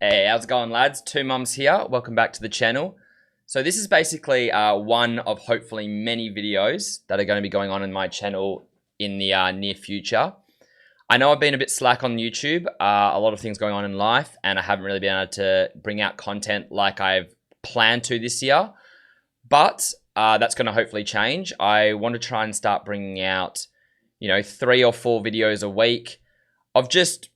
Hey, how's it going, lads? Two Mums here. Welcome back to the channel. So this is basically one of hopefully many videos that are going to be going on in my channel in the near future. I know I've been a bit slack on YouTube, a lot of things going on in life, and I haven't really been able to bring out content like I've planned to this year. But that's going to hopefully change. I want to try and start bringing out, 3 or 4 videos a week of just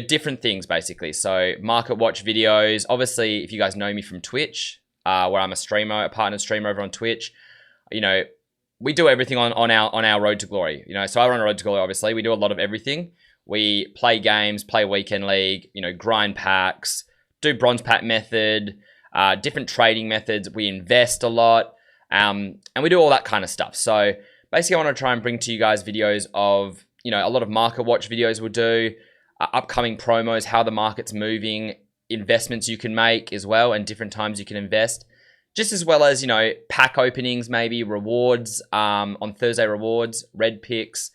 different things basically. So market watch videos. Obviously, if you guys know me from Twitch, where I'm a streamer, a partner streamer over on Twitch, we do everything on our road to glory. So I run a road to glory. Obviously, we do a lot of everything. We play games, play weekend league, grind packs, do bronze pack method, different trading methods. We invest a lot, and we do all that kind of stuff. So basically, I want to try and bring to you guys videos of a lot of market watch videos we'll do. Upcoming promos, how the market's moving, investments you can make as well, and different times you can invest, just as well as, pack openings, maybe rewards, on Thursday rewards, red picks,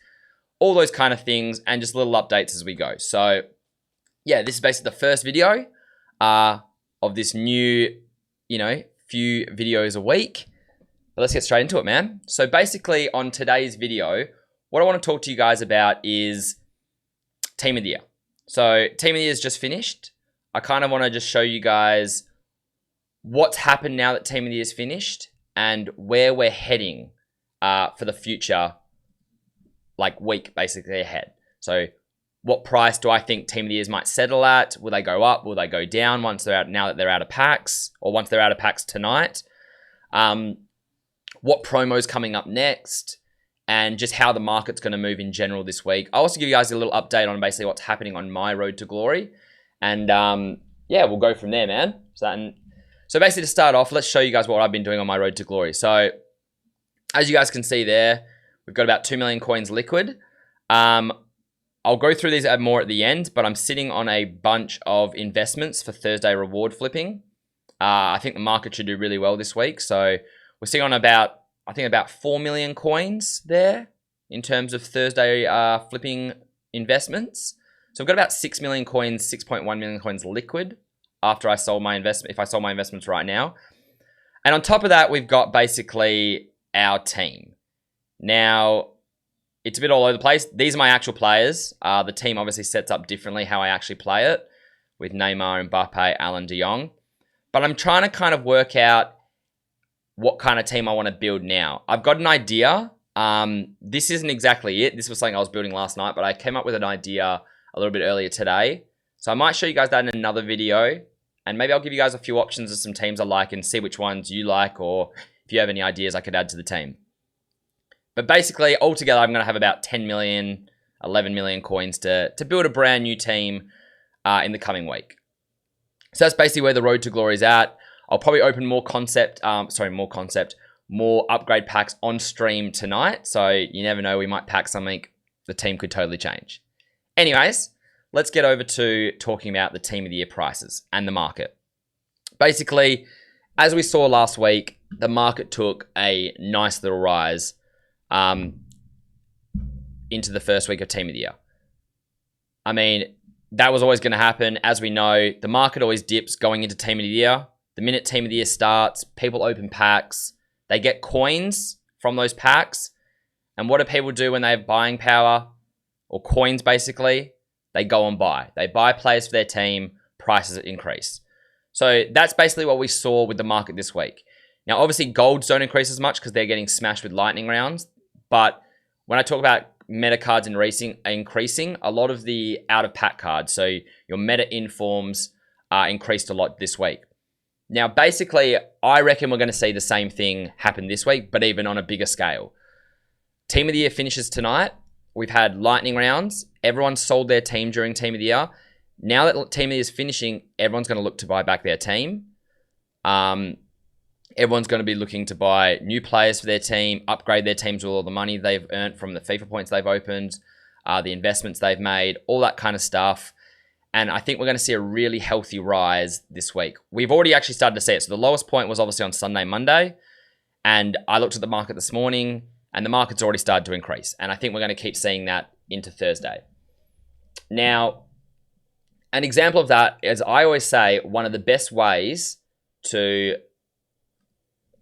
all those kind of things, and just little updates as we go. So yeah, this is basically the first video of this new, few videos a week. But let's get straight into it, man. So basically on today's video, what I want to talk to you guys about is Team of the Year. So Team of the Year is just finished. I kind of want to just show you guys what's happened now that Team of the Year is finished and where we're heading for the future, week basically ahead. So what price do I think Team of the Years might settle at? Will they go up? Will they go down once they're out, now that they're out of packs, or once they're out of packs tonight? What promo's coming up next? And just how the market's going to move in general this week. I'll also give you guys a little update on basically what's happening on my road to glory. And yeah, we'll go from there, man. So basically to start off, let's show you guys what I've been doing on my road to glory. So as you guys can see there, we've got about 2 million coins liquid. I'll go through these more at the end, but I'm sitting on a bunch of investments for Thursday reward flipping. I think the market should do really well this week. So we're sitting on about 4 million coins there in terms of Thursday flipping investments. So I've got about 6 million coins, 6.1 million coins liquid after I sold my investment, if I sold my investments right now. And on top of that, we've got basically our team. Now, it's a bit all over the place. These are my actual players. The team obviously sets up differently how I actually play it with Neymar, Mbappe, Alan de Jong. But I'm trying to kind of work out what kind of team I want to build now. I've got an idea. This isn't exactly it. This was something I was building last night, but I came up with an idea a little bit earlier today. So I might show you guys that in another video, and maybe I'll give you guys a few options of some teams I like and see which ones you like, or if you have any ideas I could add to the team. But basically, altogether, I'm going to have about 10 million, 11 million coins to build a brand new team in the coming week. So that's basically where the road to glory is at. I'll probably open more upgrade packs on stream tonight. So you never know, we might pack something. The team could totally change. Anyways, let's get over to talking about the Team of the Year prices and the market. Basically, as we saw last week, the market took a nice little rise into the first week of Team of the Year. I mean, that was always going to happen. As we know, the market always dips going into Team of the Year. The minute Team of the Year starts, people open packs. They get coins from those packs. And what do people do when they have buying power, or coins basically? They go and buy. They buy players for their team, prices increase. So that's basically what we saw with the market this week. Now, obviously, golds don't increase as much because they're getting smashed with lightning rounds. But when I talk about meta cards increasing, a lot of the out-of-pack cards, so your meta informs, increased a lot this week. Now, basically, I reckon we're going to see the same thing happen this week, but even on a bigger scale. Team of the Year finishes tonight. We've had lightning rounds. Everyone sold their team during Team of the Year. Now that Team of the Year is finishing, everyone's going to look to buy back their team. Everyone's going to be looking to buy new players for their team, upgrade their teams with all the money they've earned from the FIFA points they've opened, the investments they've made, all that kind of stuff. And I think we're going to see a really healthy rise this week. We've already actually started to see it. So the lowest point was obviously on Sunday, Monday. And I looked at the market this morning, and the market's already started to increase. And I think we're going to keep seeing that into Thursday. Now, An example of that, as I always say, one of the best ways to,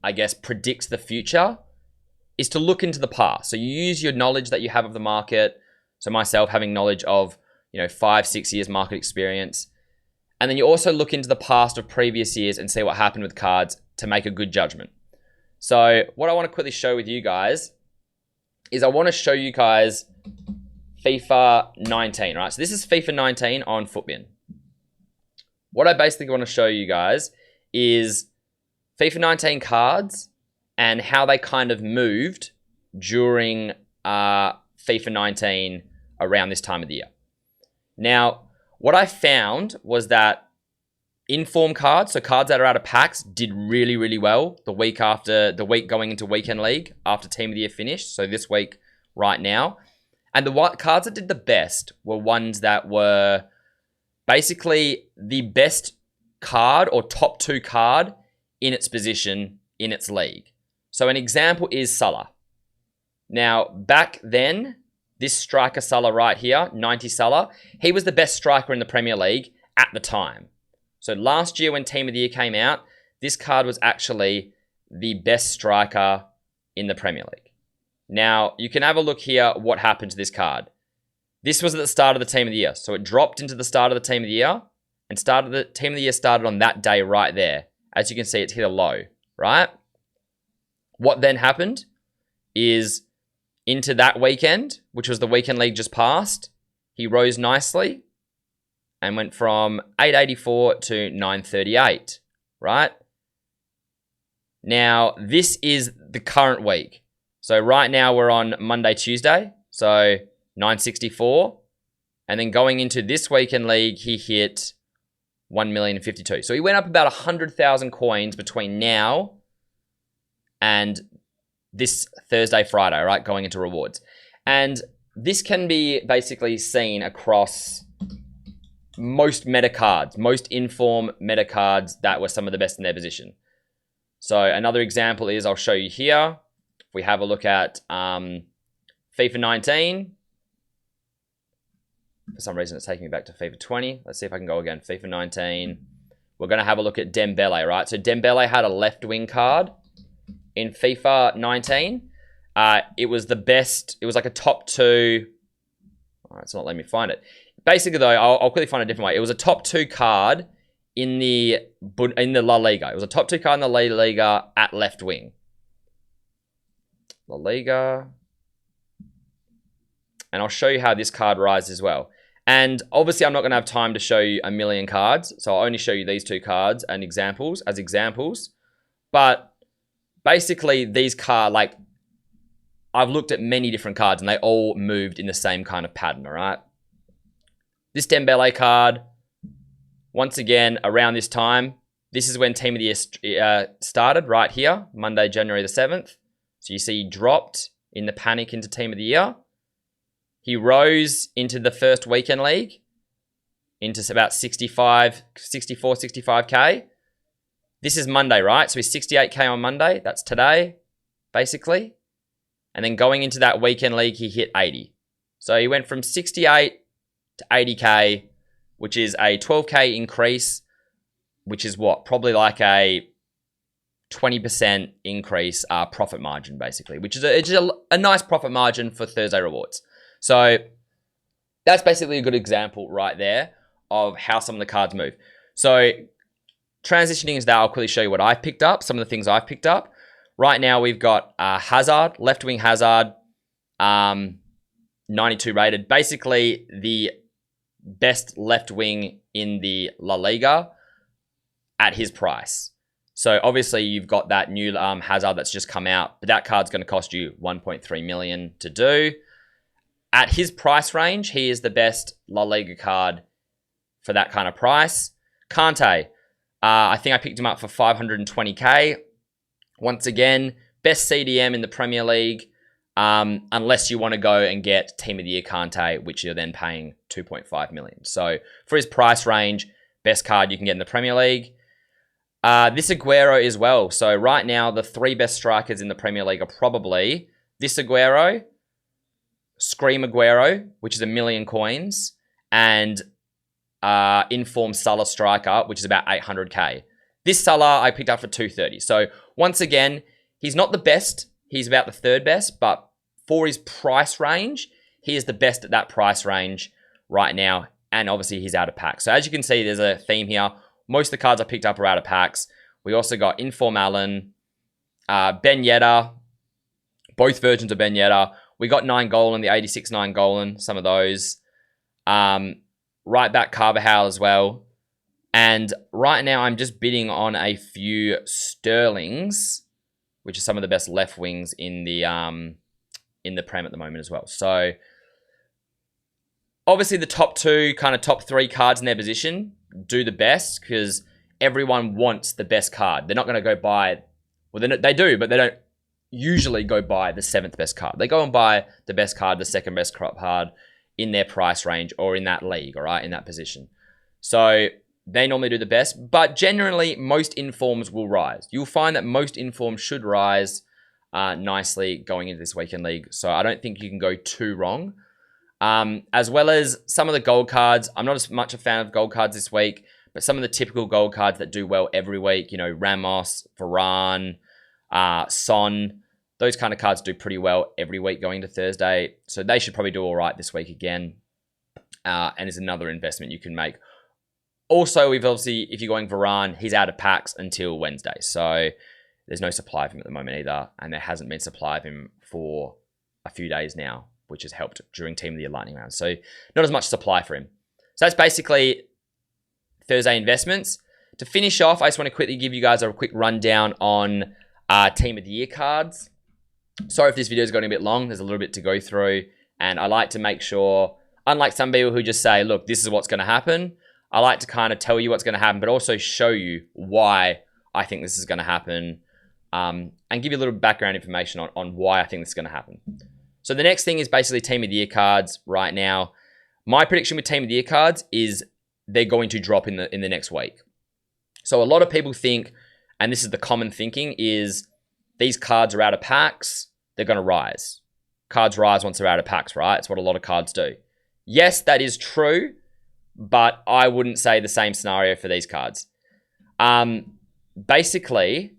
I guess, predict the future is to look into the past. So you use your knowledge that you have of the market. So myself having knowledge of, 5-6 years market experience. And then you also look into the past of previous years and see what happened with cards to make a good judgment. So what I want to quickly show with you guys is I want to show you guys FIFA 19, right? So this is FIFA 19 on Futbin. What I basically want to show you guys is FIFA 19 cards and how they kind of moved during FIFA 19 around this time of the year. Now, what I found was that in-form cards, so cards that are out of packs, did really, really well the week going into Weekend League after Team of the Year finished. So this week, right now. And the cards that did the best were ones that were basically the best card or top 2 card in its position in its league. So an example is Salah. Now, back then, this striker Salah right here, 90 Salah, he was the best striker in the Premier League at the time. So last year when Team of the Year came out, this card was actually the best striker in the Premier League. Now, you can have a look here what happened to this card. This was at the start of the Team of the Year. So it dropped into the start of the Team of the Year and the Team of the Year started on that day right there. As you can see, it's hit a low, right? What then happened is into that weekend, which was the Weekend League just passed, he rose nicely and went from 884 to 938, right? Now, this is the current week. So right now we're on Monday, Tuesday, so 964. And then going into this Weekend League, he hit 1,052,000. So he went up about 100,000 coins between now and this Thursday, Friday, right? Going into rewards. And this can be basically seen across most meta cards, most in-form meta cards that were some of the best in their position. So another example is, I'll show you here. If we have a look at FIFA 19. For some reason, it's taking me back to FIFA 20. Let's see if I can go again. FIFA 19. We're going to have a look at Dembele, right? So Dembele had a left wing card in FIFA 19. It was the best. It was like a top 2. Oh, it's not letting me find it. Basically, though, I'll quickly find a different way. It was a top 2 card in the La Liga. It was a top 2 card in the La Liga at left wing. La Liga. And I'll show you how this card rises as well. And obviously, I'm not going to have time to show you a million cards. So I'll only show you these 2 cards and examples. But basically, these cards, like, I've looked at many different cards and they all moved in the same kind of pattern, all right? This Dembele card, once again, around this time, this is when Team of the Year started, right here, Monday, January the 7th. So you see he dropped in the panic into Team of the Year. He rose into the first Weekend League, into about 65K. This is Monday, right? So he's 68K on Monday. That's today, basically. And then going into that Weekend League, he hit 80. So he went from 68 to 80K, which is a 12K increase, which is what? Probably like a 20% increase profit margin, basically, which is a nice profit margin for Thursday rewards. So that's basically a good example right there of how some of the cards move. So transitioning into that, I'll quickly show you what I've picked up, some of the things I've picked up. Right now, we've got Hazard, left wing Hazard, 92 rated. Basically, the best left wing in the La Liga at his price. So obviously, you've got that new Hazard that's just come out, but that card's going to cost you 1.3 million to do. At his price range, he is the best La Liga card for that kind of price. Kante, I think I picked him up for 520K. Once again, best CDM in the Premier League, unless you want to go and get Team of the Year Kante, which you're then paying 2.5 million. So for his price range, best card you can get in the Premier League. This Aguero as well. So right now, the 3 best strikers in the Premier League are probably this Aguero, Scream Aguero, which is 1 million coins, and informed Salah striker, which is about 800k. This Salah I picked up for 230. So once again, he's not the best. He's about the third best, but for his price range, he is the best at that price range right now. And obviously he's out of packs. So as you can see, there's a theme here. Most of the cards I picked up are out of packs. We also got Inform Allen, Ben Yedder, both versions of Ben Yedder. We got 9 the 86 9 some of those. Right back Carvajal as well. And right now I'm just bidding on a few Sterlings, which are some of the best left wings in the Prem at the moment as well. So obviously the top two, kind of top three cards in their position do the best because everyone wants the best card. They're not going to go buy, well, they do, but they don't usually go buy the 7th best card. They go and buy the best card, the 2nd best card in their price range or in that league, all right, in that position. So they normally do the best, but generally most informs will rise. You'll find that most informs should rise nicely going into this weekend league. So I don't think you can go too wrong. As well as some of the gold cards. I'm not as much a fan of gold cards this week, but some of the typical gold cards that do well every week, you know, Ramos, Varane, Son, those kind of cards do pretty well every week going to Thursday. So they should probably do all right this week again. And is another investment you can make. Also, we've obviously, if you're going Varane, he's out of packs until Wednesday. So there's no supply of him at the moment either. And there hasn't been supply of him for a few days now, which has helped during Team of the Year Lightning Round. So not as much supply for him. So that's basically Thursday investments. To finish off, I just want to quickly give you guys a quick rundown on Team of the Year cards. Sorry if this video is going a bit long. There's a little bit to go through. And I like to make sure, unlike some people who just say, look, this is what's going to happen. I like to kind of tell you what's going to happen, but also show you why I think this is going to happen. And give you a little background information on why I think this is going to happen. So the next thing is basically Team of the Year cards right now. My prediction with Team of the Year cards is they're going to drop in the next week. So a lot of people think, and this is the common thinking, is these cards are out of packs, they're going to rise. Cards rise once they're out of packs, right? It's what a lot of cards do. Yes, that is true, but I wouldn't say the same scenario for these cards. Basically,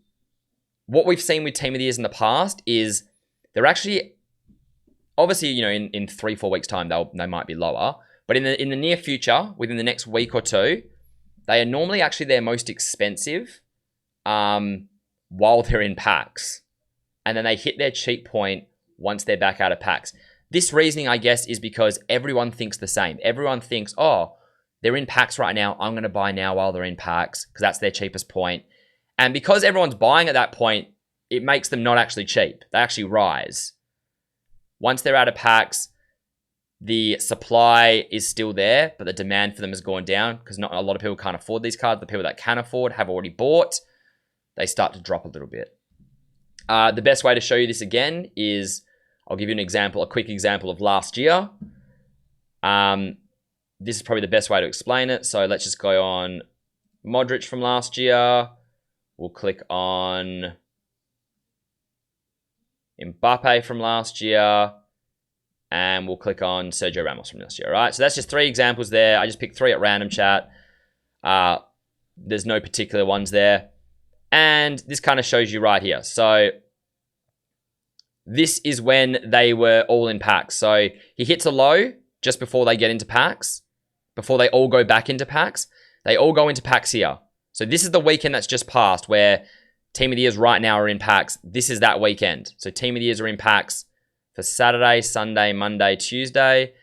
what we've seen with Team of the Years in the past is they're actually, obviously, you know, in 3-4 weeks' time, they might be lower. But in the near future, within the next week or two, they are normally actually their most expensive while they're in packs. And then they hit their cheap point once they're back out of packs. This reasoning, I guess, is because everyone thinks the same. Everyone thinks, oh, they're in packs right now. I'm going to buy now while they're in packs because that's their cheapest point. And because everyone's buying at that point, it makes them not actually cheap. They actually rise. Once they're out of packs, the supply is still there, but the demand for them has gone down because not a lot of people can't afford these cards. The people that can afford have already bought. They start to drop a little bit. The best way to show you this again is, I'll give you an example, a quick example of last year. This is probably the best way to explain it. So let's just go on Modric from last year. We'll click on Mbappe from last year. And we'll click on Sergio Ramos from last year, all right? So that's just 3 examples there. I just picked 3 at random, chat. There's no particular ones there. And this kind of shows you right here. So this is when they were all in packs. So he hits a low just before they get into packs. Before they all go back into packs. They all go into packs here. So this is the weekend that's just passed where Team of the Years right now are in packs. This is that weekend. So Team of the Years are in packs for Saturday, Sunday, Monday, Tuesday.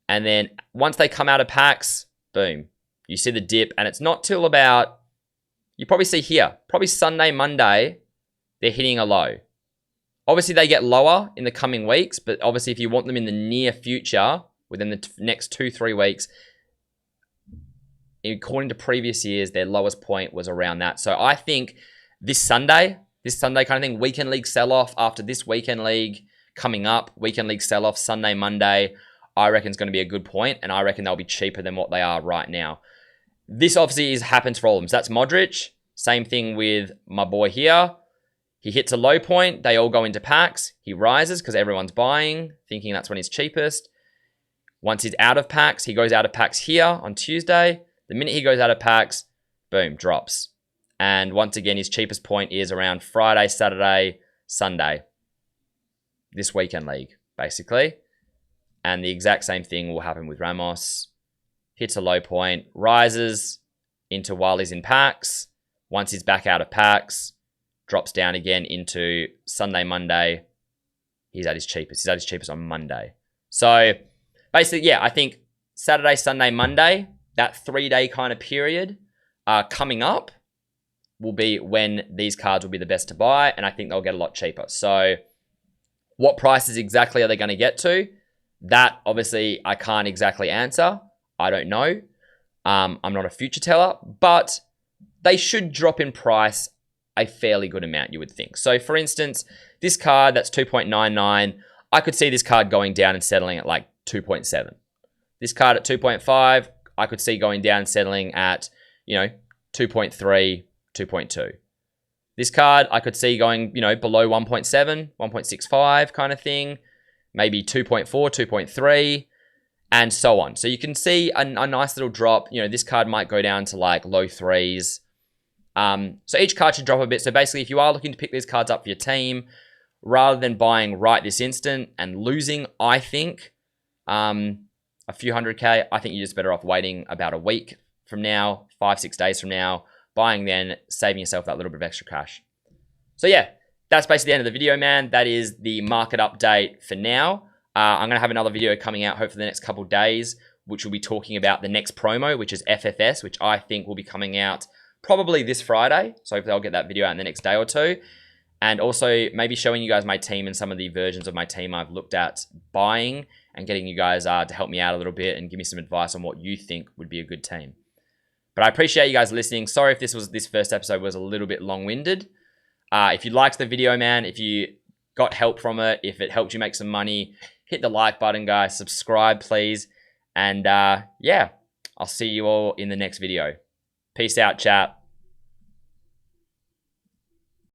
And then once they come out of packs, boom, you see the dip. And it's not till about, you probably see here, probably Sunday, Monday, they're hitting a low. Obviously, they get lower in the coming weeks, but obviously if you want them in the near future, within the next 2-3 weeks, according to previous years, their lowest point was around that. So I think this Sunday kind of thing, weekend league sell-off after this weekend league coming up, weekend league sell-off Sunday, Monday, I reckon is going to be a good point, and I reckon they'll be cheaper than what they are right now. This obviously happens for all of them. So that's Modric. Same thing with my boy here. He hits a low point. They all go into packs. He rises because everyone's buying, thinking that's when he's cheapest. Once he's out of packs, he goes out of packs here on Tuesday. The minute he goes out of packs, boom, drops. And once again, his cheapest point is around Friday, Saturday, Sunday. This weekend league, basically. And the exact same thing will happen with Ramos. Hits a low point, rises into while he's in packs. Once he's back out of packs, drops down again into Sunday, Monday. He's at his cheapest. He's at his cheapest on Monday. So basically, yeah, I think Saturday, Sunday, Monday, that 3-day kind of period coming up will be when these cards will be the best to buy, and I think they'll get a lot cheaper. So what prices exactly are they going to get to? That, obviously, I can't exactly answer. I don't know. I'm not a future teller, but they should drop in price a fairly good amount, you would think. So, for instance, this card that's 2.99, I could see this card going down and settling at like 2.7. This card at 2.5, I could see going down and settling at, 2.3, 2.2. This card, I could see going, below 1.7, 1.65 kind of thing. Maybe 2.4, 2.3, and so on. So you can see a nice little drop. This card might go down to like low 3s. So each card should drop a bit. So basically, if you are looking to pick these cards up for your team, rather than buying right this instant and losing, I think, a few $100K, I think you're just better off waiting about a week from now, 5-6 days from now, buying then, saving yourself that little bit of extra cash. So yeah, that's basically the end of the video, man. That is the market update for now. I'm going to have another video coming out hopefully the next couple days, which will be talking about the next promo, which is FFS, which I think will be coming out probably this Friday. So hopefully I'll get that video out in the next day or two. And also maybe showing you guys my team and some of the versions of my team I've looked at buying and getting you guys to help me out a little bit and give me some advice on what you think would be a good team. But I appreciate you guys listening. Sorry if this first episode was a little bit long-winded. If you liked the video, man, if you got help from it, if it helped you make some money, hit the like button, guys. Subscribe, please. And yeah, I'll see you all in the next video. Peace out, chat.